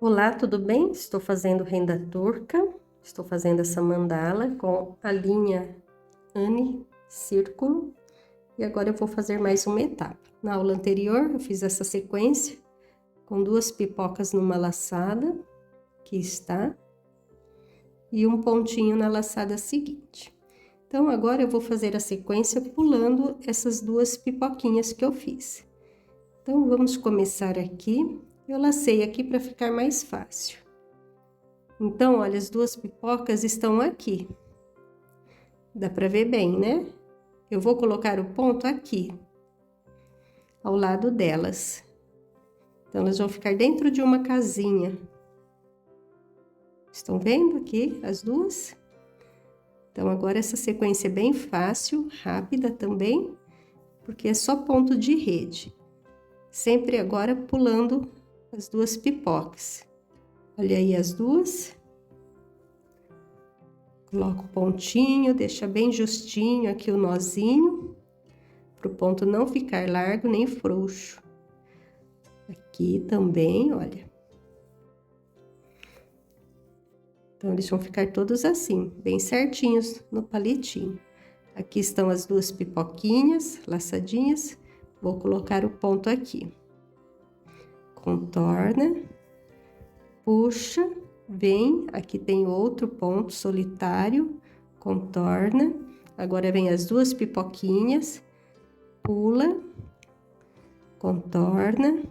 Olá, tudo bem? Estou fazendo renda turca, estou fazendo essa mandala com a linha Anne Círculo e agora eu vou fazer mais uma etapa. Na aula anterior eu fiz essa sequência com 2 pipocas numa laçada, que está, e um pontinho na laçada seguinte. Então agora eu vou fazer a sequência pulando essas 2 pipoquinhas que eu fiz. Então vamos começar aqui. Eu lacei aqui para ficar mais fácil. Então, olha, as 2 pipocas estão aqui. Dá para ver bem, né? Eu vou colocar o ponto aqui, ao lado delas. Então, elas vão ficar dentro de uma casinha. Estão vendo aqui as 2? Então, agora essa sequência é bem fácil, rápida também, porque é só ponto de rede. Sempre agora pulando as 2 pipocas. Olha aí as 2. Coloca o pontinho, deixa bem justinho aqui o nozinho, para o ponto não ficar largo nem frouxo. Aqui também, olha. Então, eles vão ficar todos assim, bem certinhos no palitinho. Aqui estão as 2 pipoquinhas, laçadinhas. Vou colocar o ponto aqui. Contorna, puxa, vem, aqui tem outro ponto solitário, contorna. Agora vem as 2 pipoquinhas, pula, contorna.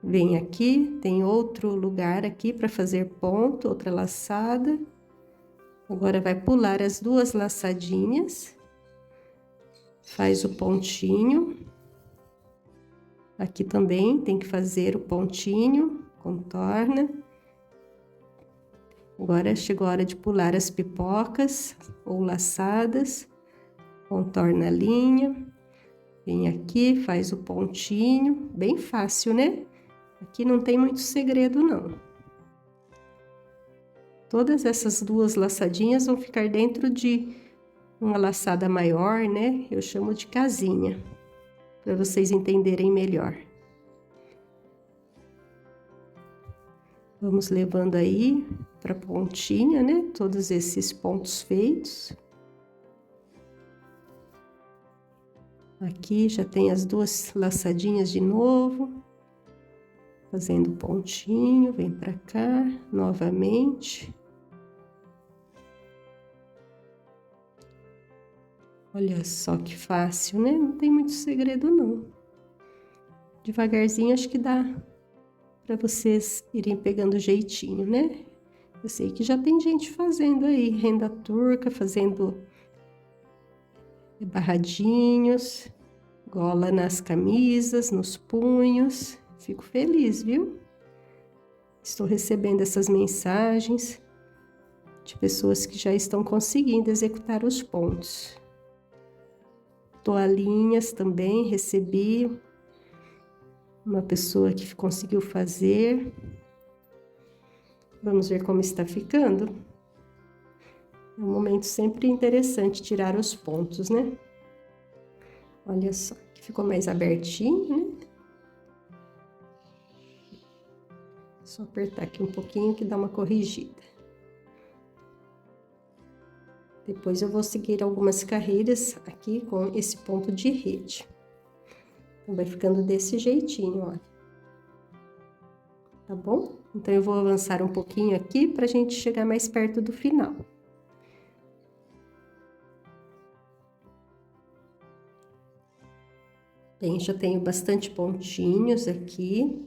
Vem aqui, tem outro lugar aqui para fazer ponto, outra laçada. Agora vai pular as 2 laçadinhas, faz o pontinho. Aqui também tem que fazer o pontinho, contorna. Agora chegou a hora de pular as pipocas ou laçadas, contorna a linha. Vem aqui, faz o pontinho, bem fácil, né? Aqui não tem muito segredo, não. Todas essas 2 laçadinhas vão ficar dentro de uma laçada maior, né? Eu chamo de casinha, para vocês entenderem melhor. Vamos levando aí para a pontinha, né? Todos esses pontos feitos. Aqui já tem as 2 laçadinhas de novo. Fazendo pontinho, vem pra cá, novamente. Olha só que fácil, né? Não tem muito segredo, não. Devagarzinho, acho que dá pra vocês irem pegando jeitinho, né? Eu sei que já tem gente fazendo aí, renda turca, fazendo barradinhos, gola nas camisas, nos punhos. Fico feliz, viu? Estou recebendo essas mensagens de pessoas que já estão conseguindo executar os pontos. Toalhinhas também recebi. Uma pessoa que conseguiu fazer. Vamos ver como está ficando? É um momento sempre interessante tirar os pontos, né? Olha só, que ficou mais abertinho, né? Só apertar aqui um pouquinho que dá uma corrigida. Depois eu vou seguir algumas carreiras aqui com esse ponto de rede. Então, vai ficando desse jeitinho, olha. Tá bom? Então, eu vou avançar um pouquinho aqui pra gente chegar mais perto do final. Bem, já tenho bastante pontinhos aqui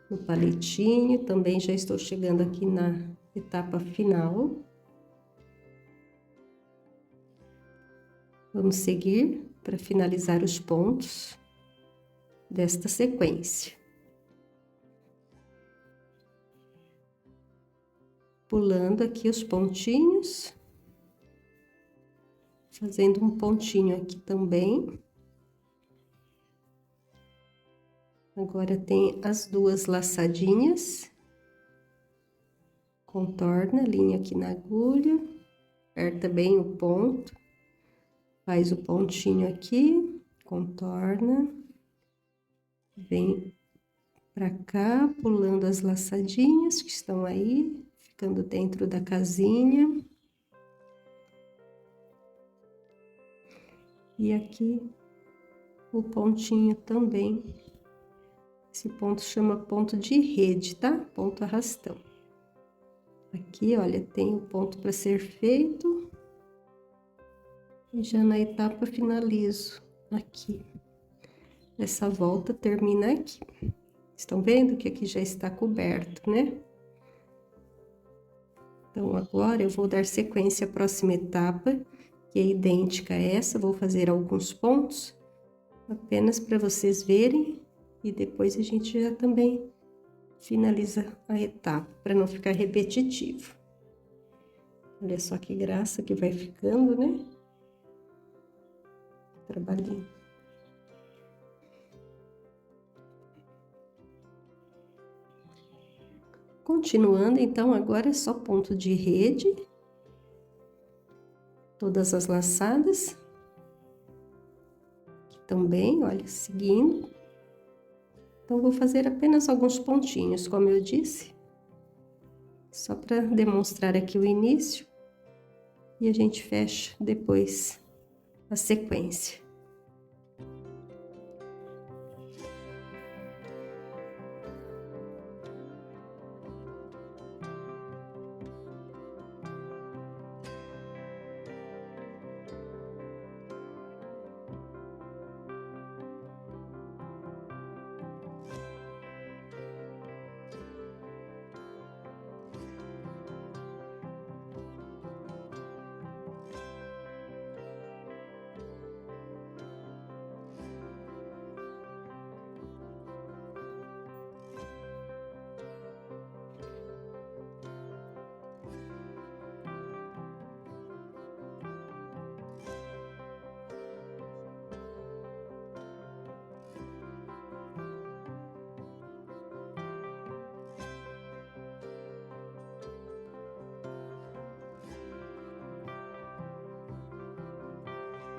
no palitinho, também já estou chegando aqui na etapa final. Vamos seguir para finalizar os pontos desta sequência. Pulando aqui os pontinhos, fazendo um pontinho aqui também. Agora tem as 2 laçadinhas, contorna a linha aqui na agulha, aperta bem o ponto, faz o pontinho aqui, contorna, vem para cá, pulando as laçadinhas que estão aí, ficando dentro da casinha. E aqui o pontinho também. Esse ponto chama ponto de rede, tá? Ponto arrastão. Aqui, olha, tem o ponto para ser feito. E já na etapa finalizo aqui. Essa volta termina aqui. Estão vendo que aqui já está coberto, né? Então, agora eu vou dar sequência à próxima etapa, que é idêntica a essa. Vou fazer alguns pontos, apenas para vocês verem. E depois a gente já também finaliza a etapa, para não ficar repetitivo. Olha só que graça que vai ficando, né? Trabalhinho. Continuando, então, agora é só ponto de rede. Todas as laçadas. Aqui também, olha, seguindo. Então, vou fazer apenas alguns pontinhos, como eu disse. Só para demonstrar aqui o início. E a gente fecha depois a sequência.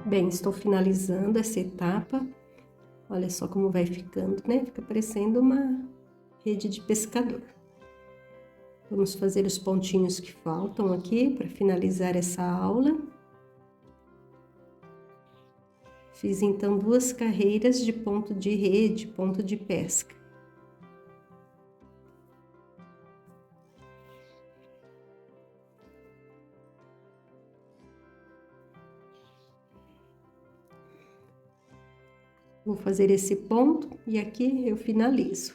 Bem, estou finalizando essa etapa. Olha só como vai ficando, né? Fica parecendo uma rede de pescador. Vamos fazer os pontinhos que faltam aqui para finalizar essa aula. Fiz então 2 carreiras de ponto de rede, ponto de pesca. Vou fazer esse ponto e aqui eu finalizo.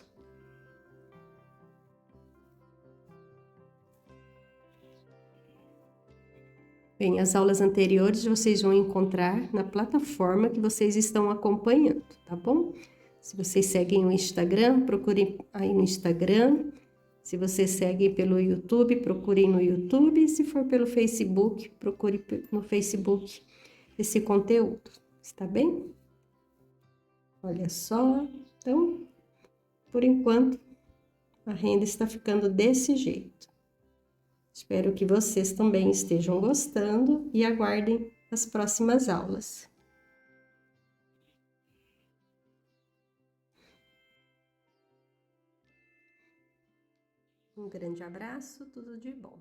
Bem, as aulas anteriores vocês vão encontrar na plataforma que vocês estão acompanhando, tá bom? Se vocês seguem o Instagram, procurem aí no Instagram. Se vocês seguem pelo YouTube, procurem no YouTube. E se for pelo Facebook, procure no Facebook esse conteúdo, está bem? Olha só, então, por enquanto, a renda está ficando desse jeito. Espero que vocês também estejam gostando e aguardem as próximas aulas. Um grande abraço, tudo de bom.